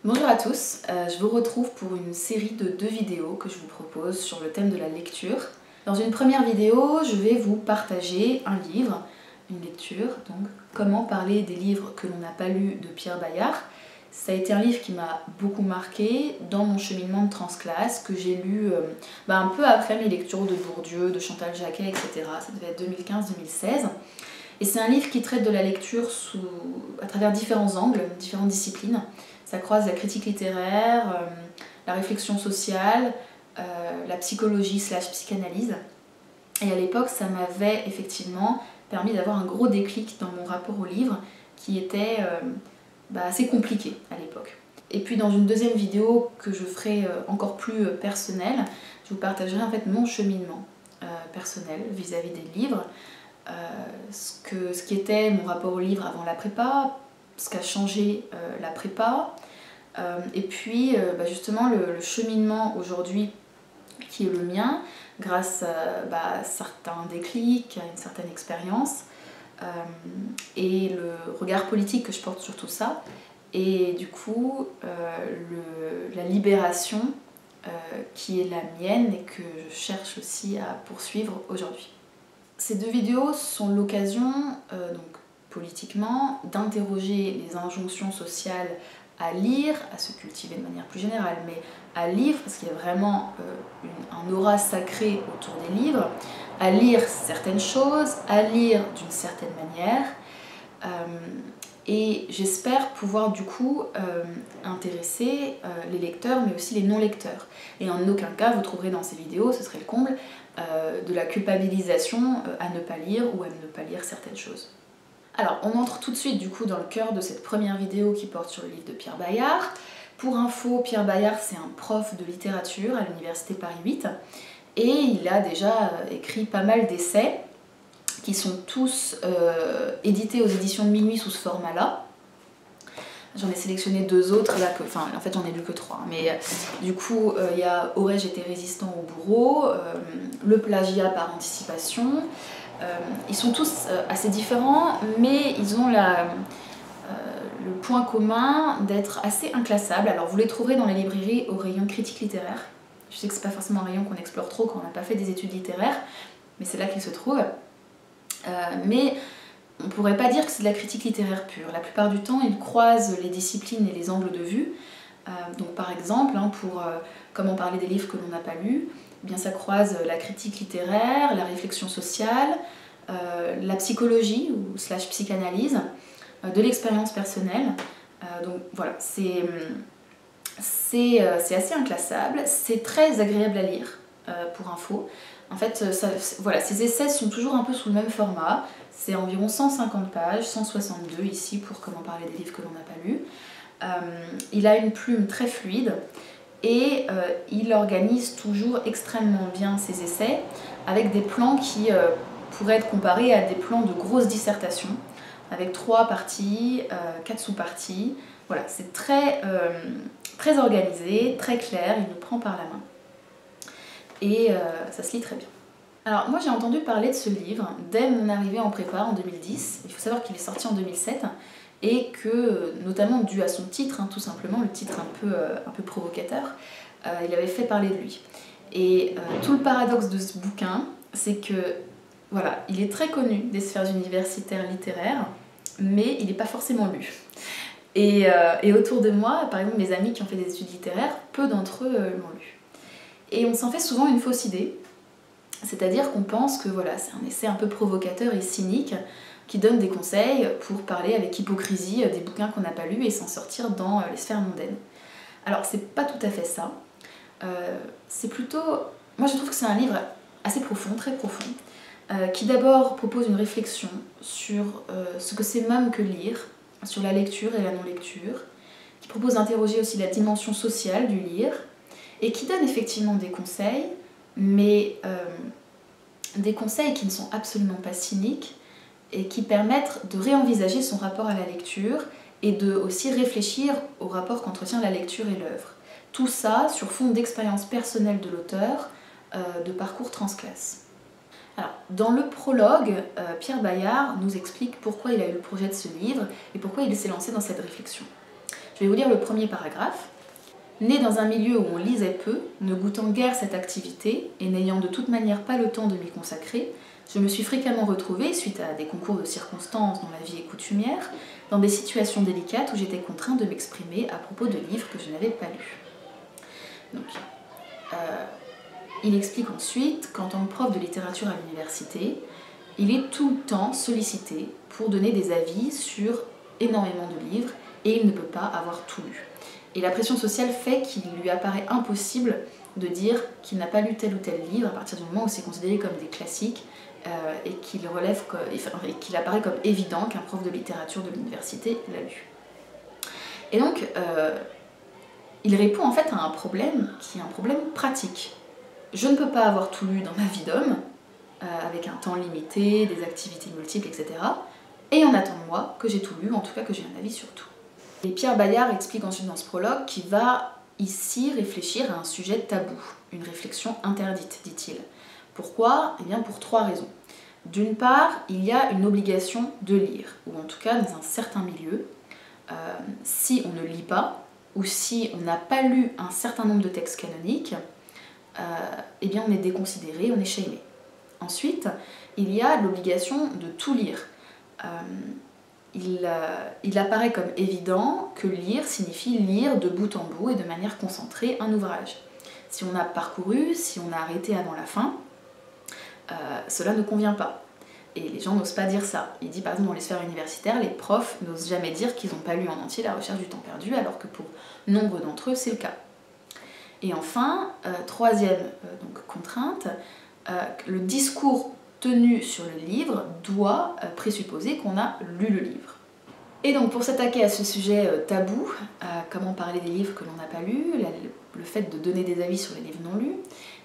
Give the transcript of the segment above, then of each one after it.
Bonjour à tous, je vous retrouve pour une série de 2 vidéos que je vous propose sur le thème de la lecture. Dans une première vidéo, je vais vous partager un livre, une lecture, donc Comment parler des livres que l'on n'a pas lus de Pierre Bayard. Ça a été un livre qui m'a beaucoup marqué dans mon cheminement de transclasse, que j'ai lu un peu après mes lectures de Bourdieu, de Chantal Jacquet, etc. Ça devait être 2015-2016. Et c'est un livre qui traite de la lecture à travers différents angles, différentes disciplines. Ça croise la critique littéraire, la réflexion sociale, la psychologie / psychanalyse. Et à l'époque, ça m'avait effectivement permis d'avoir un gros déclic dans mon rapport au livre qui était assez compliqué à l'époque. Et puis dans une deuxième vidéo que je ferai encore plus personnelle, je vous partagerai en fait mon cheminement personnel vis-à-vis des livres, ce qui était mon rapport au livre avant la prépa, ce qu'a changé la prépa, et puis justement le cheminement aujourd'hui qui est le mien, grâce à certains déclics, à une certaine expérience, et le regard politique que je porte sur tout ça, et du coup la libération qui est la mienne et que je cherche aussi à poursuivre aujourd'hui. Ces 2 vidéos sont l'occasion, donc politiquement, d'interroger les injonctions sociales à lire, à se cultiver de manière plus générale, mais à lire, parce qu'il y a vraiment un aura sacrée autour des livres, à lire certaines choses, à lire d'une certaine manière, et j'espère pouvoir du coup intéresser les lecteurs, mais aussi les non-lecteurs. Et en aucun cas, vous trouverez dans ces vidéos, ce serait le comble, de la culpabilisation à ne pas lire ou à ne pas lire certaines choses. Alors, on entre tout de suite du coup dans le cœur de cette première vidéo qui porte sur le livre de Pierre Bayard. Pour info, Pierre Bayard, c'est un prof de littérature à l'université Paris 8 et il a déjà écrit pas mal d'essais qui sont tous édités aux éditions de Minuit sous ce format-là. J'en ai sélectionné 2 autres, là, en fait j'en ai lu que 3, mais du coup il y a Aurais-je été résistant au bourreau, Le plagiat par anticipation. Ils sont tous assez différents, mais ils ont le point commun d'être assez inclassables. Alors vous les trouverez dans les librairies au rayon critique littéraire. Je sais que c'est pas forcément un rayon qu'on explore trop quand on n'a pas fait des études littéraires, mais c'est là qu'ils se trouvent. Mais on pourrait pas dire que c'est de la critique littéraire pure. La plupart du temps, ils croisent les disciplines et les angles de vue. Donc par exemple, pour Comment parler des livres que l'on n'a pas lus, eh bien ça croise la critique littéraire, la réflexion sociale, la psychologie ou / psychanalyse, de l'expérience personnelle. Donc voilà, c'est assez inclassable, c'est très agréable à lire, pour info. En fait, voilà, ces essais sont toujours un peu sous le même format, c'est environ 150 pages, 162 ici pour Comment parler des livres que l'on n'a pas lus. Il a une plume très fluide et il organise toujours extrêmement bien ses essais avec des plans qui pourraient être comparés à des plans de grosses dissertations avec 3 parties, 4 sous-parties. Voilà, c'est très organisé, très clair, il nous prend par la main et ça se lit très bien. Alors moi j'ai entendu parler de ce livre dès mon arrivée en prépa en 2010, il faut savoir qu'il est sorti en 2007 et que, notamment dû à son titre, tout simplement, le titre un peu provocateur, il avait fait parler de lui. Et tout le paradoxe de ce bouquin, c'est que, voilà, il est très connu des sphères universitaires littéraires, mais il n'est pas forcément lu. Et autour de moi, par exemple mes amis qui ont fait des études littéraires, peu d'entre eux l'ont lu. Et on s'en fait souvent une fausse idée, c'est-à-dire qu'on pense que voilà, c'est un essai un peu provocateur et cynique qui donne des conseils pour parler avec hypocrisie des bouquins qu'on n'a pas lus et s'en sortir dans les sphères mondaines. Alors c'est pas tout à fait ça, c'est plutôt... Moi je trouve que c'est un livre assez profond, très profond, qui d'abord propose une réflexion sur ce que c'est même que lire, sur la lecture et la non-lecture, qui propose d'interroger aussi la dimension sociale du lire, et qui donne effectivement des conseils, mais des conseils qui ne sont absolument pas cyniques, et qui permettent de réenvisager son rapport à la lecture et de aussi réfléchir au rapport qu'entretient la lecture et l'œuvre. Tout ça sur fond d'expérience personnelle de l'auteur, de parcours transclasse. Alors, dans le prologue, Pierre Bayard nous explique pourquoi il a eu le projet de ce livre et pourquoi il s'est lancé dans cette réflexion. Je vais vous lire le premier paragraphe. Né dans un milieu où on lisait peu, ne goûtant guère cette activité et n'ayant de toute manière pas le temps de m'y consacrer, je me suis fréquemment retrouvée, suite à des concours de circonstances dont la vie est coutumière, dans des situations délicates où j'étais contrainte de m'exprimer à propos de livres que je n'avais pas lus. Donc, il explique ensuite qu'en tant que prof de littérature à l'université, il est tout le temps sollicité pour donner des avis sur énormément de livres et il ne peut pas avoir tout lu. Et la pression sociale fait qu'il lui apparaît impossible de dire qu'il n'a pas lu tel ou tel livre à partir du moment où c'est considéré comme des classiques et qu'il apparaît comme évident qu'un prof de littérature de l'université l'a lu. Et donc, il répond en fait à un problème qui est un problème pratique. Je ne peux pas avoir tout lu dans ma vie d'homme, avec un temps limité, des activités multiples, etc. Et on attend de moi que j'ai tout lu, en tout cas que j'ai un avis sur tout. Et Pierre Bayard explique ensuite dans ce prologue qu'il va ici réfléchir à un sujet tabou, une réflexion interdite, dit-il. Pourquoi ? Eh bien pour 3 raisons. D'une part, il y a une obligation de lire, ou en tout cas dans un certain milieu, si on ne lit pas, ou si on n'a pas lu un certain nombre de textes canoniques, eh bien on est déconsidéré, on est shamé. Ensuite, il y a l'obligation de tout lire. Il apparaît comme évident que lire signifie lire de bout en bout et de manière concentrée un ouvrage. Si on a parcouru, si on a arrêté avant la fin, cela ne convient pas. Et les gens n'osent pas dire ça. Il dit par exemple dans les sphères universitaires, les profs n'osent jamais dire qu'ils n'ont pas lu en entier La Recherche du temps perdu, alors que pour nombre d'entre eux, c'est le cas. Et enfin, troisième contrainte, le discours tenu sur le livre doit présupposer qu'on a lu le livre. Et donc pour s'attaquer à ce sujet tabou, comment parler des livres que l'on n'a pas lus, le fait de donner des avis sur les livres non lus,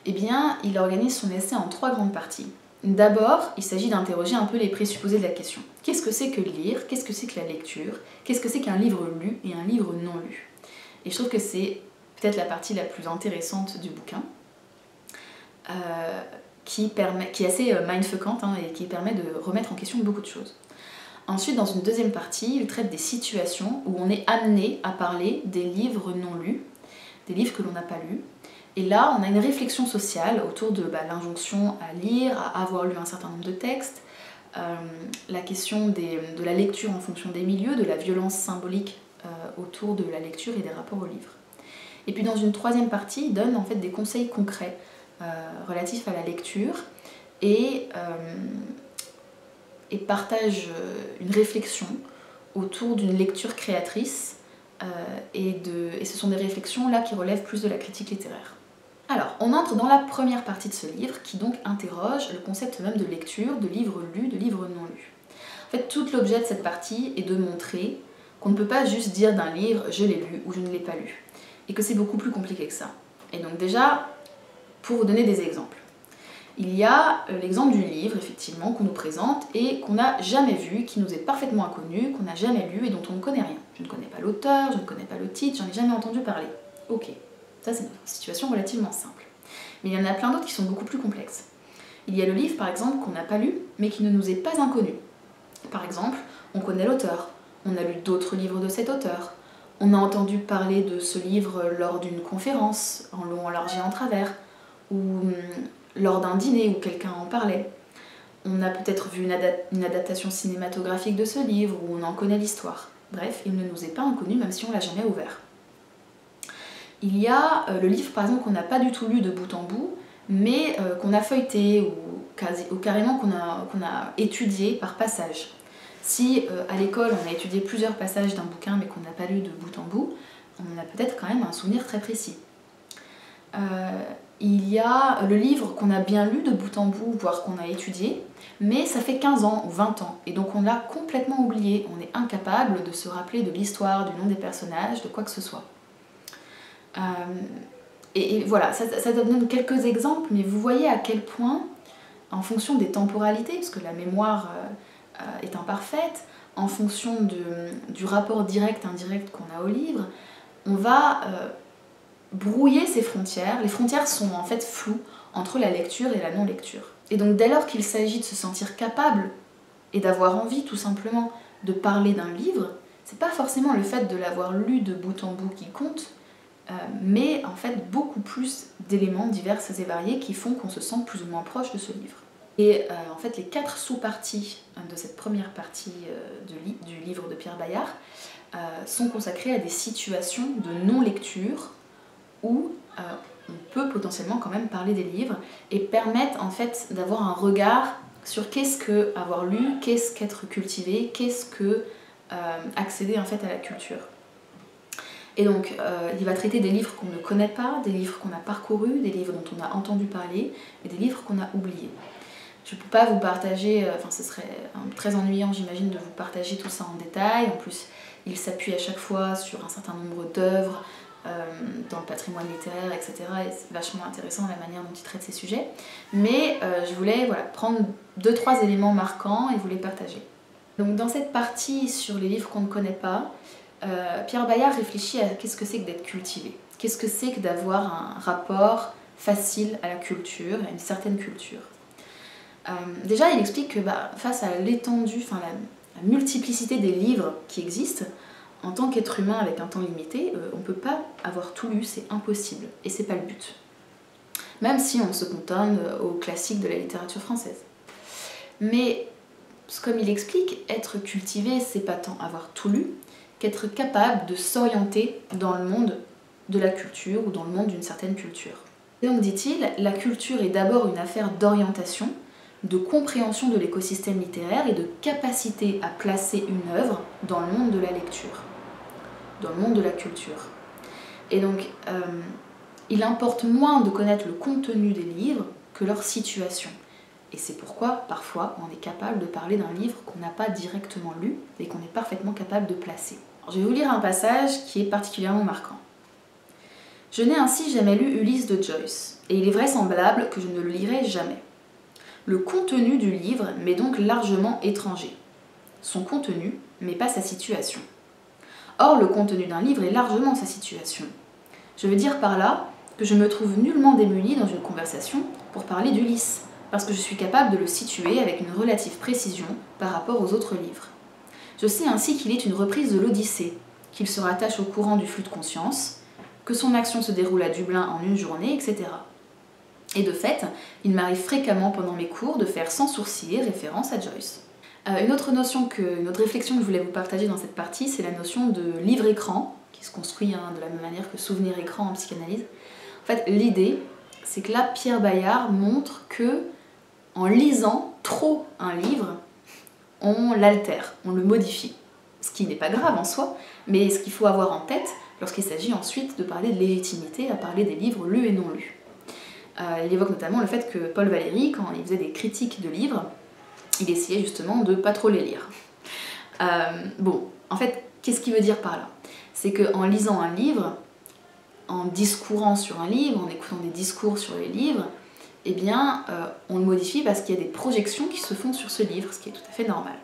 eh bien il organise son essai en 3 grandes parties. D'abord, il s'agit d'interroger un peu les présupposés de la question. Qu'est-ce que c'est que lire? Qu'est-ce que c'est que la lecture? Qu'est-ce que c'est qu'un livre lu et un livre non lu? Et je trouve que c'est peut-être la partie la plus intéressante du bouquin, qui est assez mindfuckante et qui permet de remettre en question beaucoup de choses. Ensuite, dans une deuxième partie, il traite des situations où on est amené à parler des livres non lus, des livres que l'on n'a pas lus. Et là, on a une réflexion sociale autour de l'injonction à lire, à avoir lu un certain nombre de textes, la question de la lecture en fonction des milieux, de la violence symbolique autour de la lecture et des rapports au livre. Et puis dans une troisième partie, il donne en fait des conseils concrets relatifs à la lecture et partage une réflexion autour d'une lecture créatrice et ce sont des réflexions là qui relèvent plus de la critique littéraire. Alors, on entre dans la première partie de ce livre qui donc interroge le concept même de lecture, de livre lu, de livre non lu. En fait, tout l'objet de cette partie est de montrer qu'on ne peut pas juste dire d'un livre « je l'ai lu » ou « je ne l'ai pas lu » et que c'est beaucoup plus compliqué que ça. Et donc déjà, pour vous donner des exemples, il y a l'exemple du livre, effectivement, qu'on nous présente et qu'on n'a jamais vu, qui nous est parfaitement inconnu, qu'on n'a jamais lu et dont on ne connaît rien. Je ne connais pas l'auteur, je ne connais pas le titre, j'en ai jamais entendu parler. Ok, ça c'est une situation relativement simple. Mais il y en a plein d'autres qui sont beaucoup plus complexes. Il y a le livre, par exemple, qu'on n'a pas lu, mais qui ne nous est pas inconnu. Par exemple, on connaît l'auteur, on a lu d'autres livres de cet auteur, on a entendu parler de ce livre lors d'une conférence, en long, en large et en travers, ou lors d'un dîner où quelqu'un en parlait. On a peut-être vu une adaptation cinématographique de ce livre, où on en connaît l'histoire. Bref, il ne nous est pas inconnu, même si on l'a jamais ouvert. Il y a le livre, par exemple, qu'on n'a pas du tout lu de bout en bout, mais qu'on a feuilleté, ou carrément qu'on a étudié par passage. Si à l'école on a étudié plusieurs passages d'un bouquin mais qu'on n'a pas lu de bout en bout, on a peut-être quand même un souvenir très précis. Il y a le livre qu'on a bien lu de bout en bout, voire qu'on a étudié, mais ça fait 15 ans ou 20 ans, et donc on l'a complètement oublié, on est incapable de se rappeler de l'histoire, du nom des personnages, de quoi que ce soit. Et voilà, ça donne quelques exemples, mais vous voyez à quel point, en fonction des temporalités, parce que la mémoire est imparfaite, en fonction du rapport direct-indirect qu'on a au livre, on va brouiller ces frontières. Les frontières sont en fait floues entre la lecture et la non-lecture. Et donc dès lors qu'il s'agit de se sentir capable et d'avoir envie tout simplement de parler d'un livre, c'est pas forcément le fait de l'avoir lu de bout en bout qui compte, mais en fait beaucoup plus d'éléments divers et variés qui font qu'on se sent plus ou moins proche de ce livre. Et en fait les 4 sous-parties de cette première partie du livre de Pierre Bayard sont consacrées à des situations de non-lecture où on peut potentiellement quand même parler des livres et permettent en fait d'avoir un regard sur qu'est-ce que avoir lu, qu'est-ce qu'être cultivé, qu'est-ce que accéder en fait à la culture. Et donc il va traiter des livres qu'on ne connaît pas, des livres qu'on a parcourus, des livres dont on a entendu parler et des livres qu'on a oubliés. Je ne peux pas vous partager, enfin ce serait très ennuyant j'imagine de vous partager tout ça en détail, en plus il s'appuie à chaque fois sur un certain nombre d'œuvres dans le patrimoine littéraire, etc. Et c'est vachement intéressant la manière dont il traite ces sujets. Mais je voulais prendre 2-3 éléments marquants et vous les partager. Donc dans cette partie sur les livres qu'on ne connaît pas, Pierre Bayard réfléchit à qu'est-ce que c'est que d'être cultivé. Qu'est-ce que c'est que d'avoir un rapport facile à la culture, à une certaine culture. Déjà, il explique que face à l'étendue, la multiplicité des livres qui existent, en tant qu'être humain avec un temps limité, on ne peut pas avoir tout lu, c'est impossible, et c'est pas le but. Même si on se cantonne aux classiques de la littérature française. Mais, comme il explique, être cultivé, c'est pas tant avoir tout lu, qu'être capable de s'orienter dans le monde de la culture ou dans le monde d'une certaine culture. Et donc, dit-il, la culture est d'abord une affaire d'orientation, de compréhension de l'écosystème littéraire et de capacité à placer une œuvre dans le monde de la lecture, dans le monde de la culture. Et donc, il importe moins de connaître le contenu des livres que leur situation. Et c'est pourquoi, parfois, on est capable de parler d'un livre qu'on n'a pas directement lu et qu'on est parfaitement capable de placer. Alors, je vais vous lire un passage qui est particulièrement marquant. « Je n'ai ainsi jamais lu Ulysse de Joyce, et il est vraisemblable que je ne le lirai jamais. Le contenu du livre m'est donc largement étranger. Son contenu, mais pas sa situation. Or, le contenu d'un livre est largement sa situation. Je veux dire par là que je me trouve nullement démunie dans une conversation pour parler d'Ulysse, parce que je suis capable de le situer avec une relative précision par rapport aux autres livres. Je sais ainsi qu'il est une reprise de l'Odyssée, qu'il se rattache au courant du flux de conscience, que son action se déroule à Dublin en une journée, etc. Et de fait, il m'arrive fréquemment pendant mes cours de faire sans sourciller référence à Joyce. Une autre réflexion que je voulais vous partager dans cette partie, c'est la notion de livre-écran, qui se construit de la même manière que souvenir-écran en psychanalyse. En fait, l'idée, c'est que là, Pierre Bayard montre que, en lisant trop un livre, on l'altère, on le modifie. Ce qui n'est pas grave en soi, mais ce qu'il faut avoir en tête lorsqu'il s'agit ensuite de parler de légitimité à parler des livres lus et non lus. Il évoque notamment le fait que Paul Valéry, quand il faisait des critiques de livres, il essayait justement de pas trop les lire. Bon, en fait, qu'est-ce qu'il veut dire par là? C'est qu'en lisant un livre, en discourant sur un livre, en écoutant des discours sur les livres, eh bien, on le modifie parce qu'il y a des projections qui se font sur ce livre, ce qui est tout à fait normal.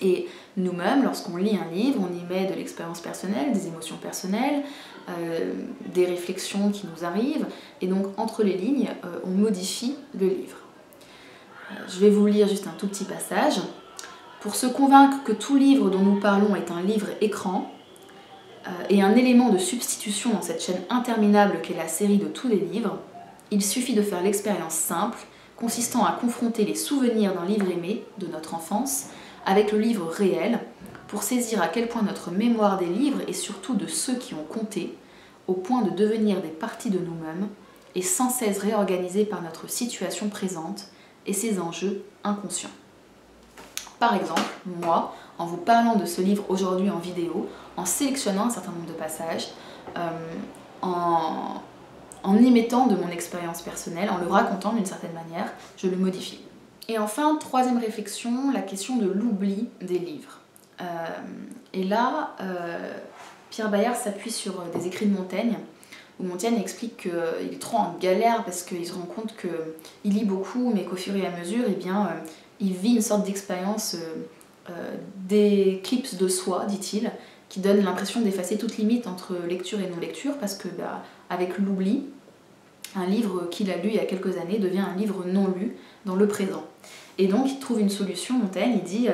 Et nous-mêmes, lorsqu'on lit un livre, on y met de l'expérience personnelle, des émotions personnelles, des réflexions qui nous arrivent, et donc entre les lignes, on modifie le livre. Je vais vous lire juste un tout petit passage. Pour se convaincre que tout livre dont nous parlons est un livre-écran, et un élément de substitution dans cette chaîne interminable qu'est la série de tous les livres, il suffit de faire l'expérience simple, consistant à confronter les souvenirs d'un livre aimé, de notre enfance, avec le livre réel, pour saisir à quel point notre mémoire des livres, et surtout de ceux qui ont compté, au point de devenir des parties de nous-mêmes, est sans cesse réorganisée par notre situation présente et ses enjeux inconscients. Par exemple, moi, en vous parlant de ce livre aujourd'hui en vidéo, en sélectionnant un certain nombre de passages, en y mettant de mon expérience personnelle, en le racontant d'une certaine manière, je le modifie. Et enfin, troisième réflexion, la question de l'oubli des livres. Et là, Pierre Bayard s'appuie sur des écrits de Montaigne, où Montaigne explique qu'il est trop en galère parce qu'il se rend compte qu'il lit beaucoup, mais qu'au fur et à mesure, eh bien, il vit une sorte d'expérience d'éclipse de soi, dit-il, qui donne l'impression d'effacer toute limite entre lecture et non-lecture, parce que, avec l'oubli, un livre qu'il a lu il y a quelques années devient un livre non lu dans le présent. Et donc il trouve une solution, Montaigne, il dit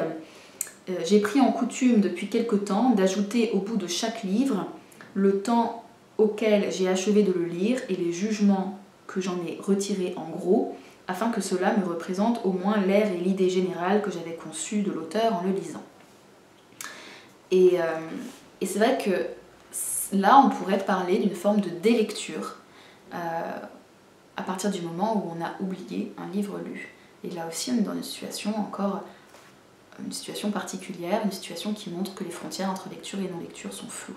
J'ai pris en coutume depuis quelque temps d'ajouter au bout de chaque livre le temps auquel j'ai achevé de le lire et les jugements que j'en ai retirés en gros, afin que cela me représente au moins l'air et l'idée générale que j'avais conçue de l'auteur en le lisant. Et c'est vrai que là, on pourrait parler d'une forme de délecture à partir du moment où on a oublié un livre lu. Et là aussi, on est dans une situation particulière, une situation qui montre que les frontières entre lecture et non-lecture sont floues.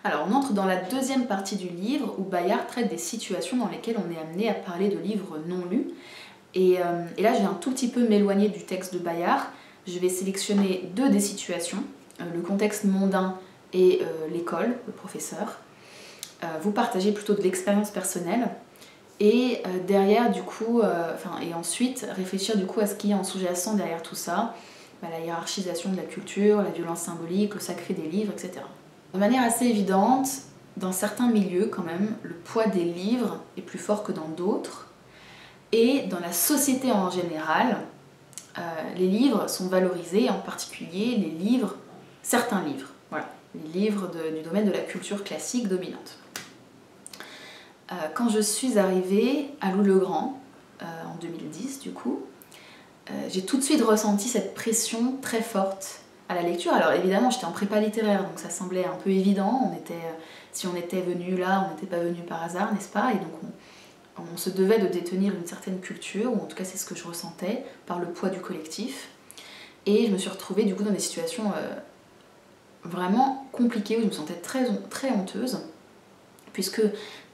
Alors, on entre dans la deuxième partie du livre où Bayard traite des situations dans lesquelles on est amené à parler de livres non lus. Et là, je vais un tout petit peu m'éloigner du texte de Bayard. Je vais sélectionner deux des situations, le contexte mondain et l'école, le professeur. Vous partagez plutôt de l'expérience personnelle. Et derrière, du coup, et ensuite réfléchir du coup à ce qui est en sous-jacent derrière tout ça, la hiérarchisation de la culture, la violence symbolique, le sacré des livres, etc. De manière assez évidente, dans certains milieux quand même, le poids des livres est plus fort que dans d'autres, et dans la société en général, les livres sont valorisés, en particulier certains livres, voilà, les livres du domaine de la culture classique dominante. Quand je suis arrivée à Louis-le-Grand, en 2010 du coup, j'ai tout de suite ressenti cette pression très forte à la lecture. Alors évidemment, j'étais en prépa littéraire, donc ça semblait un peu évident. Si on était venu là, on n'était pas venu par hasard, n'est-ce pas? Et donc on se devait de détenir une certaine culture, ou en tout cas c'est ce que je ressentais, par le poids du collectif. Et je me suis retrouvée du coup dans des situations vraiment compliquées, où je me sentais très honteuse, puisque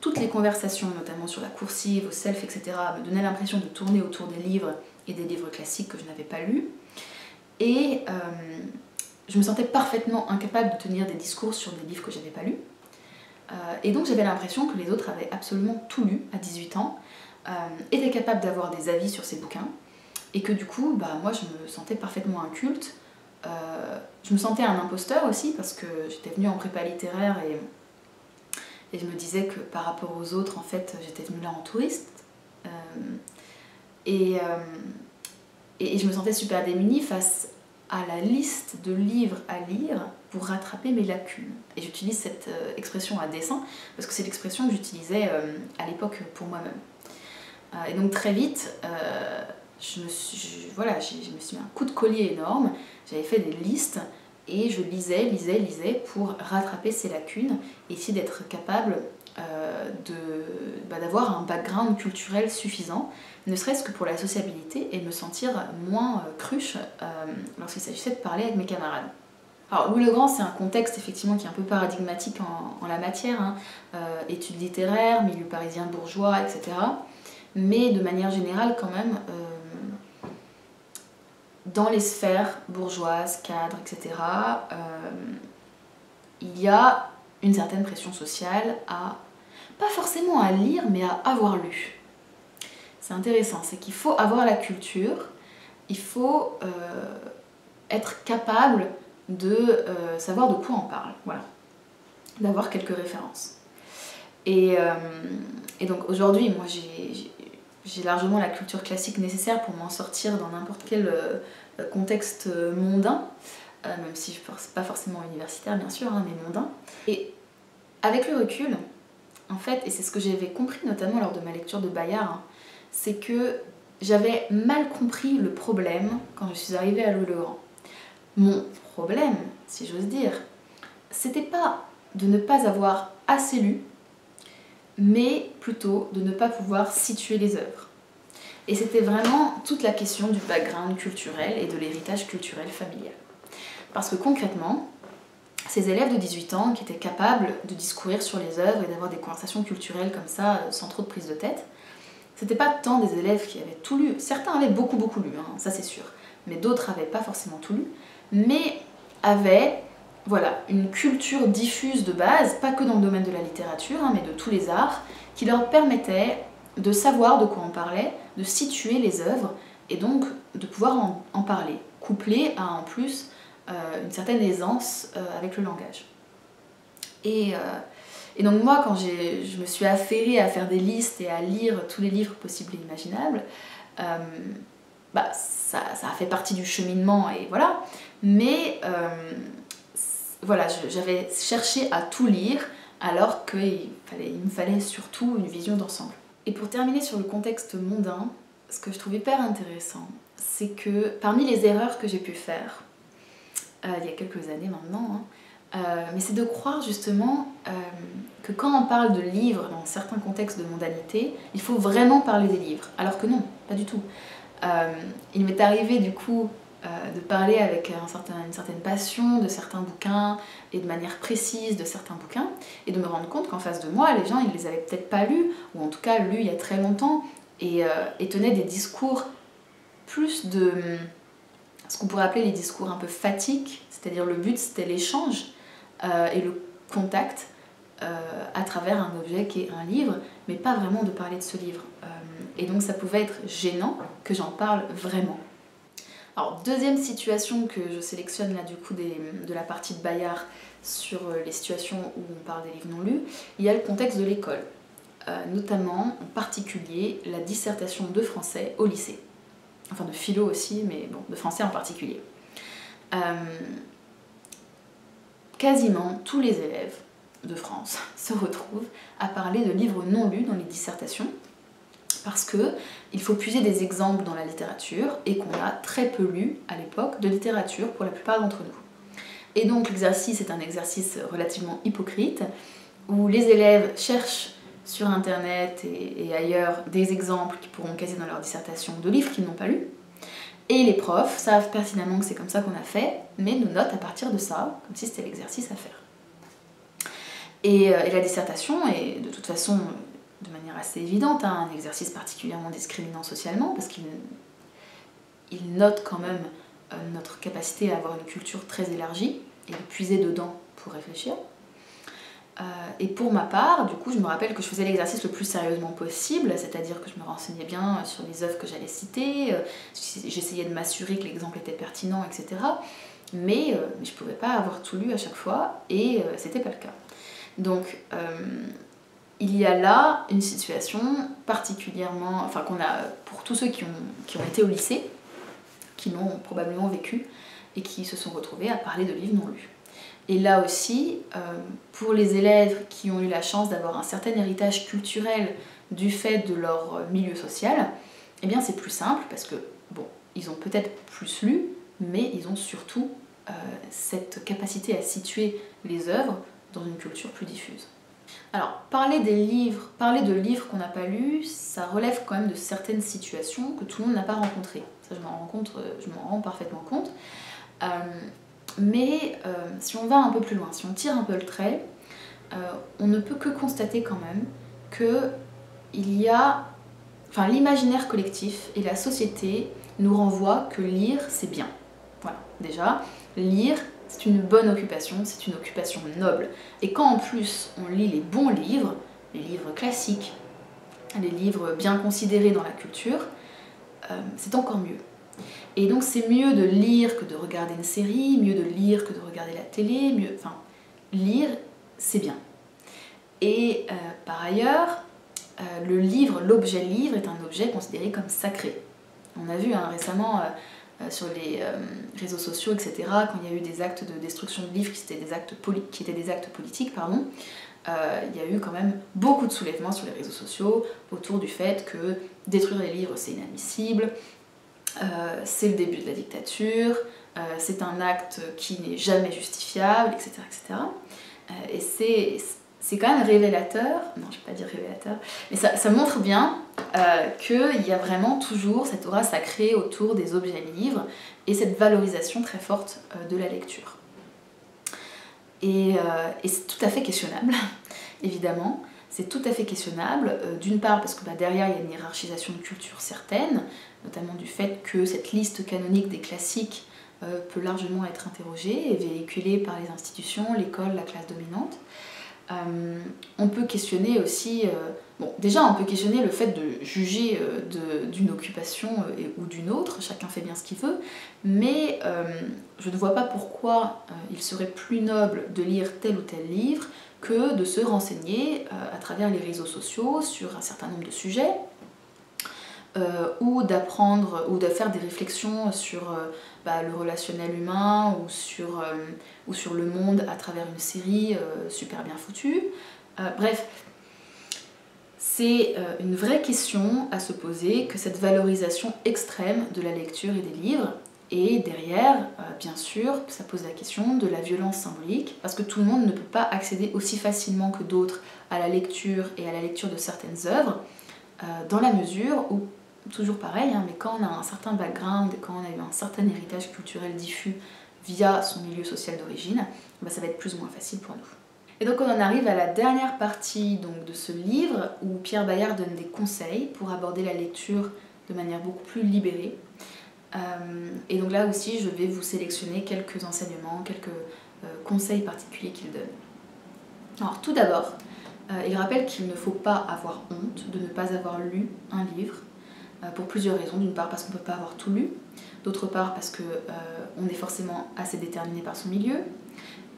toutes les conversations, notamment sur la coursive, au self, etc., me donnaient l'impression de tourner autour des livres et des livres classiques que je n'avais pas lus. Et je me sentais parfaitement incapable de tenir des discours sur des livres que je n'avais pas lus. Et donc j'avais l'impression que les autres avaient absolument tout lu à 18 ans, étaient capables d'avoir des avis sur ces bouquins, et que du coup, moi je me sentais parfaitement inculte. Je me sentais un imposteur aussi, parce que j'étais venue en prépa littéraire et je me disais que par rapport aux autres, en fait, j'étais venue là en touriste. Et je me sentais super démunie face à la liste de livres à lire pour rattraper mes lacunes. Et j'utilise cette expression à dessein, parce que c'est l'expression que j'utilisais à l'époque pour moi-même. Et donc très vite, je me suis mis un coup de collier énorme, j'avais fait des listes, et je lisais pour rattraper ces lacunes et essayer d'être capable d'avoir un background culturel suffisant, ne serait-ce que pour la sociabilité et me sentir moins cruche lorsqu'il s'agissait de parler avec mes camarades. Alors Louis-le-Grand, c'est un contexte effectivement qui est un peu paradigmatique en la matière, hein, études littéraires, milieu parisien bourgeois, etc. Mais de manière générale quand même, dans les sphères bourgeoises, cadres, etc., il y a une certaine pression sociale pas forcément à lire, mais à avoir lu. C'est intéressant, c'est qu'il faut avoir la culture, il faut être capable de savoir de quoi on parle, voilà, d'avoir quelques références. Et donc aujourd'hui, moi j'ai largement la culture classique nécessaire pour m'en sortir dans n'importe quel contexte mondain, même si je ne pense pas forcément universitaire bien sûr, hein, mais mondain. Et avec le recul, en fait, et c'est ce que j'avais compris notamment lors de ma lecture de Bayard, hein, c'est que j'avais mal compris le problème quand je suis arrivée à Louis-le-Grand. Mon problème, si j'ose dire, c'était pas de ne pas avoir assez lu, mais plutôt de ne pas pouvoir situer les œuvres. Et c'était vraiment toute la question du background culturel et de l'héritage culturel familial. Parce que concrètement, ces élèves de 18 ans qui étaient capables de discourir sur les œuvres et d'avoir des conversations culturelles comme ça, sans trop de prise de tête, c'était pas tant des élèves qui avaient tout lu. Certains avaient beaucoup lu, hein, ça c'est sûr, mais d'autres n'avaient pas forcément tout lu, mais avaient une culture diffuse de base, pas que dans le domaine de la littérature, hein, mais de tous les arts, qui leur permettait de savoir de quoi on parlait, de situer les œuvres, et donc de pouvoir en parler, couplé à en plus une certaine aisance avec le langage. Et donc moi, quand je me suis affairée à faire des listes et à lire tous les livres possibles et imaginables, bah, ça a fait partie du cheminement et voilà. Mais voilà, j'avais cherché à tout lire alors qu'il me fallait surtout une vision d'ensemble. Et pour terminer sur le contexte mondain, ce que je trouve hyper intéressant, c'est que parmi les erreurs que j'ai pu faire, il y a quelques années maintenant, mais c'est de croire justement que quand on parle de livres dans certains contextes de mondanité, il faut vraiment parler des livres, alors que non, pas du tout. Il m'est arrivé du coup de parler avec une certaine passion de certains bouquins et de manière précise de certains bouquins, et de me rendre compte qu'en face de moi, les gens ils les avaient peut-être pas lus, ou en tout cas lus il y a très longtemps, et tenaient des discours plus de ce qu'on pourrait appeler les discours un peu fatiques, c'est-à-dire le but c'était l'échange et le contact à travers un objet qui est un livre, mais pas vraiment de parler de ce livre. Et donc ça pouvait être gênant que j'en parle vraiment. Alors deuxième situation que je sélectionne là du coup de la partie de Bayard sur les situations où on parle des livres non lus, il y a le contexte de l'école, notamment en particulier la dissertation de français au lycée. Enfin de philo aussi, mais bon, de français en particulier. Quasiment tous les élèves de France se retrouvent à parler de livres non lus dans les dissertations, parce qu'il faut puiser des exemples dans la littérature et qu'on a très peu lu à l'époque de littérature pour la plupart d'entre nous. Et donc l'exercice est un exercice relativement hypocrite, où les élèves cherchent sur internet et ailleurs des exemples qu'ils pourront caser dans leur dissertation de livres qu'ils n'ont pas lus, et les profs savent pertinemment que c'est comme ça qu'on a fait, mais nous notent à partir de ça, comme si c'était l'exercice à faire. Et la dissertation est de toute façon, de manière assez évidente, un exercice particulièrement discriminant socialement, parce qu'il note quand même notre capacité à avoir une culture très élargie, et de puiser dedans pour réfléchir. Et pour ma part, du coup, je me rappelle que je faisais l'exercice le plus sérieusement possible, c'est-à-dire que je me renseignais bien sur les œuvres que j'allais citer, j'essayais de m'assurer que l'exemple était pertinent, etc. Mais je ne pouvais pas avoir tout lu à chaque fois, et c'était pas le cas. Donc, il y a là une situation particulièrement, enfin qu'on a pour tous ceux qui ont été au lycée, qui l'ont probablement vécu, et qui se sont retrouvés à parler de livres non lus. Et là aussi, pour les élèves qui ont eu la chance d'avoir un certain héritage culturel du fait de leur milieu social, eh bien c'est plus simple parce que, bon, ils ont peut-être plus lu, mais ils ont surtout cette capacité à situer les œuvres dans une culture plus diffuse. Alors, parler de livres qu'on n'a pas lus, ça relève quand même de certaines situations que tout le monde n'a pas rencontrées. Ça, je m'en rends parfaitement compte. Mais si on va un peu plus loin, si on tire un peu le trait, on ne peut que constater quand même que l'imaginaire collectif et la société nous renvoient que lire c'est bien. Voilà, déjà, lire c'est une bonne occupation, c'est une occupation noble. Et quand en plus on lit les bons livres, les livres classiques, les livres bien considérés dans la culture, c'est encore mieux. Et donc c'est mieux de lire que de regarder une série, mieux de lire que de regarder la télé, lire c'est bien. Et par ailleurs, l'objet livre est un objet considéré comme sacré. On a vu récemment sur les réseaux sociaux, etc., quand il y a eu des actes de destruction de livres qui étaient des actes politiques, il y a eu quand même beaucoup de soulèvements sur les réseaux sociaux autour du fait que détruire les livres c'est inadmissible, c'est le début de la dictature, c'est un acte qui n'est jamais justifiable, etc. etc. Et c'est quand même révélateur, non je ne vais pas dire révélateur, mais ça montre bien qu'il y a vraiment toujours cette aura sacrée autour des objets livres et cette valorisation très forte de la lecture. Et c'est tout à fait questionnable, évidemment. C'est tout à fait questionnable, d'une part parce que derrière il y a une hiérarchisation de culture certaine, notamment du fait que cette liste canonique des classiques peut largement être interrogée et véhiculée par les institutions, l'école, la classe dominante. On peut questionner aussi, déjà on peut questionner le fait de juger d'une occupation ou d'une autre, chacun fait bien ce qu'il veut, mais je ne vois pas pourquoi il serait plus noble de lire tel ou tel livre que de se renseigner à travers les réseaux sociaux sur un certain nombre de sujets, ou d'apprendre ou de faire des réflexions sur le relationnel humain ou sur le monde à travers une série super bien foutue. Bref, c'est une vraie question à se poser que cette valorisation extrême de la lecture et des livres. Et derrière, bien sûr, ça pose la question de la violence symbolique, parce que tout le monde ne peut pas accéder aussi facilement que d'autres à la lecture et à la lecture de certaines œuvres, dans la mesure où, toujours pareil, hein, mais quand on a un certain background, quand on a eu un certain héritage culturel diffus via son milieu social d'origine, ça va être plus ou moins facile pour nous. Et donc on en arrive à la dernière partie donc, de ce livre, où Pierre Bayard donne des conseils pour aborder la lecture de manière beaucoup plus libérée. Et donc là aussi, je vais vous sélectionner quelques enseignements, quelques conseils particuliers qu'il donne. Alors tout d'abord, il rappelle qu'il ne faut pas avoir honte de ne pas avoir lu un livre, pour plusieurs raisons. D'une part parce qu'on ne peut pas avoir tout lu, d'autre part parce qu'on est forcément assez déterminé par son milieu,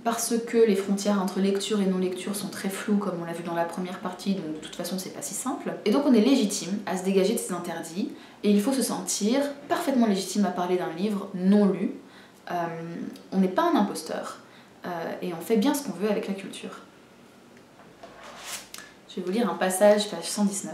parce que les frontières entre lecture et non-lecture sont très floues, comme on l'a vu dans la première partie, donc de toute façon c'est pas si simple. Et donc on est légitime à se dégager de ces interdits, et il faut se sentir parfaitement légitime à parler d'un livre non lu. On n'est pas un imposteur, et on fait bien ce qu'on veut avec la culture. Je vais vous lire un passage, page 119.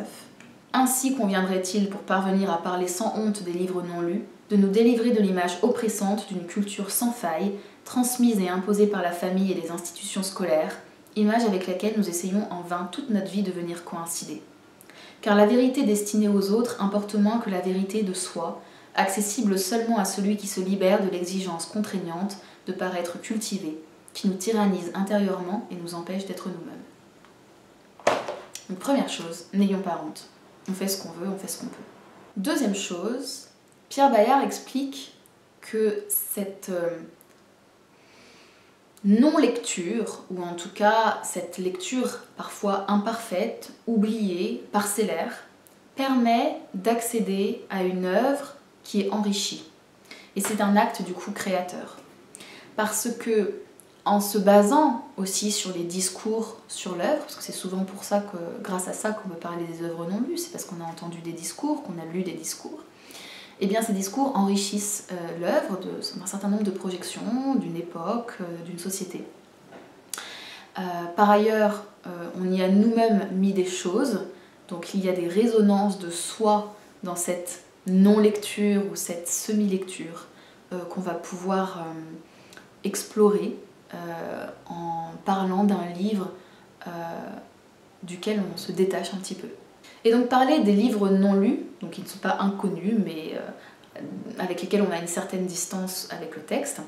« Ainsi conviendrait-il, pour parvenir à parler sans honte des livres non lus, de nous délivrer de l'image oppressante d'une culture sans faille, transmise et imposée par la famille et les institutions scolaires, image avec laquelle nous essayons en vain toute notre vie de venir coïncider. Car la vérité destinée aux autres importe moins que la vérité de soi, accessible seulement à celui qui se libère de l'exigence contraignante de paraître cultivé, qui nous tyrannise intérieurement et nous empêche d'être nous-mêmes. » Donc première chose, n'ayons pas honte. On fait ce qu'on veut, on fait ce qu'on peut. Deuxième chose, Pierre Bayard explique que cette non-lecture, ou en tout cas cette lecture parfois imparfaite, oubliée, parcellaire, permet d'accéder à une œuvre qui est enrichie. Et c'est un acte du coup créateur. Parce que, en se basant aussi sur les discours sur l'œuvre, parce que c'est souvent pour ça que, grâce à ça qu'on peut parler des œuvres non lues, c'est parce qu'on a entendu des discours, qu'on a lu des discours, et bien ces discours enrichissent l'œuvre d'un certain nombre de projections, d'une époque, d'une société. Par ailleurs, on y a nous-mêmes mis des choses, donc il y a des résonances de soi dans cette non-lecture ou cette semi-lecture qu'on va pouvoir explorer en parlant d'un livre duquel on se détache un petit peu. Et donc parler des livres non lus, donc qui ne sont pas inconnus, mais avec lesquels on a une certaine distance avec le texte,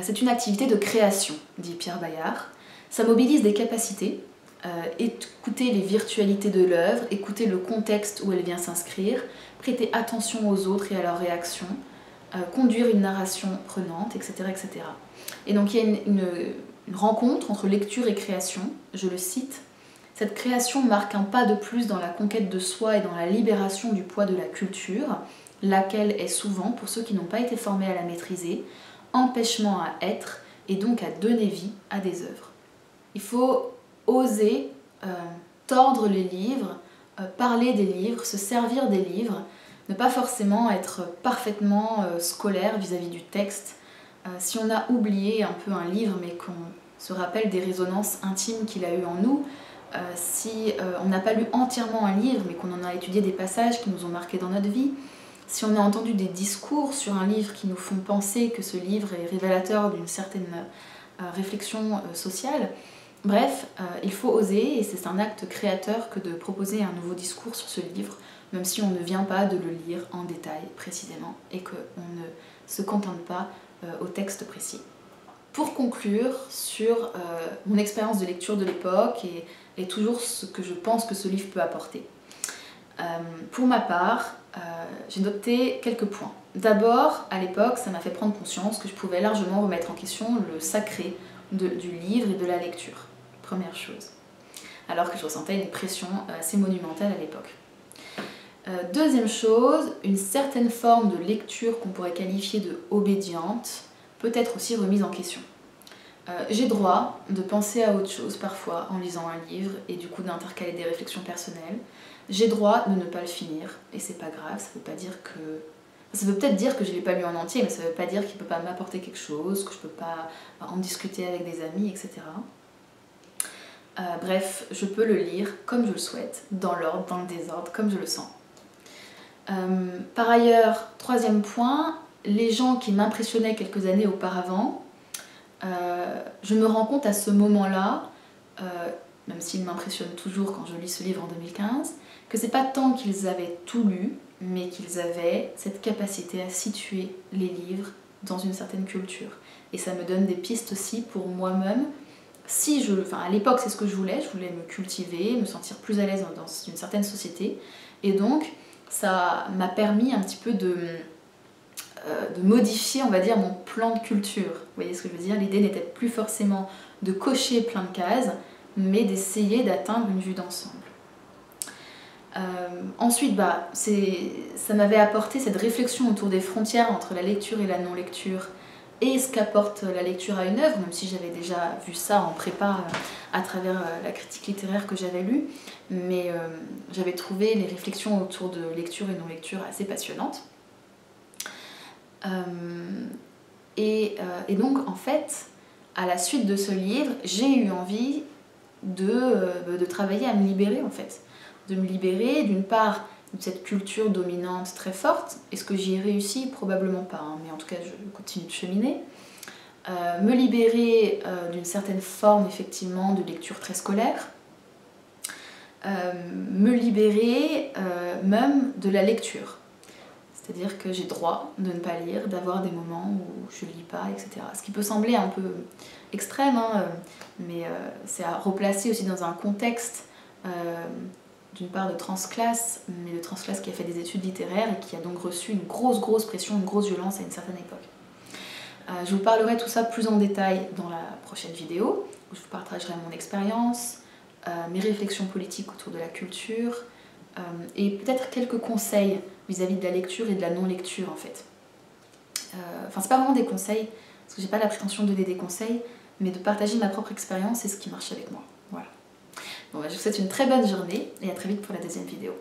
c'est une activité de création, dit Pierre Bayard. Ça mobilise des capacités, écouter les virtualités de l'œuvre, écouter le contexte où elle vient s'inscrire, prêter attention aux autres et à leurs réactions, conduire une narration prenante, etc. etc. Et donc il y a une rencontre entre lecture et création, je le cite. Cette création marque un pas de plus dans la conquête de soi et dans la libération du poids de la culture, laquelle est souvent, pour ceux qui n'ont pas été formés à la maîtriser, empêchement à être et donc à donner vie à des œuvres. Il faut oser tordre les livres, parler des livres, se servir des livres, ne pas forcément être parfaitement scolaire vis-à-vis du texte. Si on a oublié un peu un livre mais qu'on se rappelle des résonances intimes qu'il a eues en nous, si on n'a pas lu entièrement un livre mais qu'on en a étudié des passages qui nous ont marqués dans notre vie, si on a entendu des discours sur un livre qui nous font penser que ce livre est révélateur d'une certaine réflexion sociale, bref, il faut oser, et c'est un acte créateur que de proposer un nouveau discours sur ce livre, même si on ne vient pas de le lire en détail précisément et qu'on ne se contente pas au texte précis. Pour conclure sur mon expérience de lecture de l'époque et toujours ce que je pense que ce livre peut apporter. Pour ma part, j'ai noté quelques points. D'abord, à l'époque, ça m'a fait prendre conscience que je pouvais largement remettre en question le sacré du livre et de la lecture. Première chose. Alors que je ressentais une pression assez monumentale à l'époque. Deuxième chose, une certaine forme de lecture qu'on pourrait qualifier de obédiente peut être aussi remise en question. J'ai droit de penser à autre chose parfois en lisant un livre et du coup d'intercaler des réflexions personnelles. J'ai droit de ne pas le finir et c'est pas grave, ça veut pas dire que... Ça veut peut-être dire que je l'ai pas lu en entier, mais ça veut pas dire qu'il peut pas m'apporter quelque chose, que je peux pas en discuter avec des amis, etc. Bref, je peux le lire comme je le souhaite, dans l'ordre, dans le désordre, comme je le sens. Par ailleurs, troisième point, les gens qui m'impressionnaient quelques années auparavant, je me rends compte à ce moment-là, même s'ils m'impressionnent toujours quand je lis ce livre en 2015, que c'est pas tant qu'ils avaient tout lu, mais qu'ils avaient cette capacité à situer les livres dans une certaine culture. Et ça me donne des pistes aussi pour moi-même. À l'époque, c'est ce que je voulais me cultiver, me sentir plus à l'aise dans une certaine société. Et donc, ça m'a permis un petit peu de modifier, on va dire, mon plan de culture. Vous voyez ce que je veux dire? L'idée n'était plus forcément de cocher plein de cases, mais d'essayer d'atteindre une vue d'ensemble. Ensuite, ça m'avait apporté cette réflexion autour des frontières entre la lecture et la non-lecture et ce qu'apporte la lecture à une œuvre, même si j'avais déjà vu ça en prépa à travers la critique littéraire que j'avais lue, mais j'avais trouvé les réflexions autour de lecture et non-lecture assez passionnantes. Et donc, en fait, à la suite de ce livre, j'ai eu envie de travailler à me libérer, en fait. De me libérer, d'une part, de cette culture dominante très forte. Est-ce que j'y ai réussi? Probablement pas, hein, mais en tout cas, je continue de cheminer. Me libérer d'une certaine forme, effectivement, de lecture très scolaire. Me libérer même de la lecture. C'est-à-dire que j'ai droit de ne pas lire, d'avoir des moments où je ne lis pas, etc. Ce qui peut sembler un peu extrême, hein, mais c'est à replacer aussi dans un contexte d'une part de transclasse, mais de transclasse qui a fait des études littéraires et qui a donc reçu une grosse pression, une grosse violence à une certaine époque. Je vous parlerai tout ça plus en détail dans la prochaine vidéo, où je vous partagerai mon expérience, mes réflexions politiques autour de la culture, et peut-être quelques conseils vis-à-vis de la lecture et de la non-lecture en fait. Enfin, c'est pas vraiment des conseils, parce que j'ai pas la prétention de donner des conseils, mais de partager ma propre expérience et ce qui marche avec moi. Voilà. Bon, je vous souhaite une très bonne journée et à très vite pour la deuxième vidéo.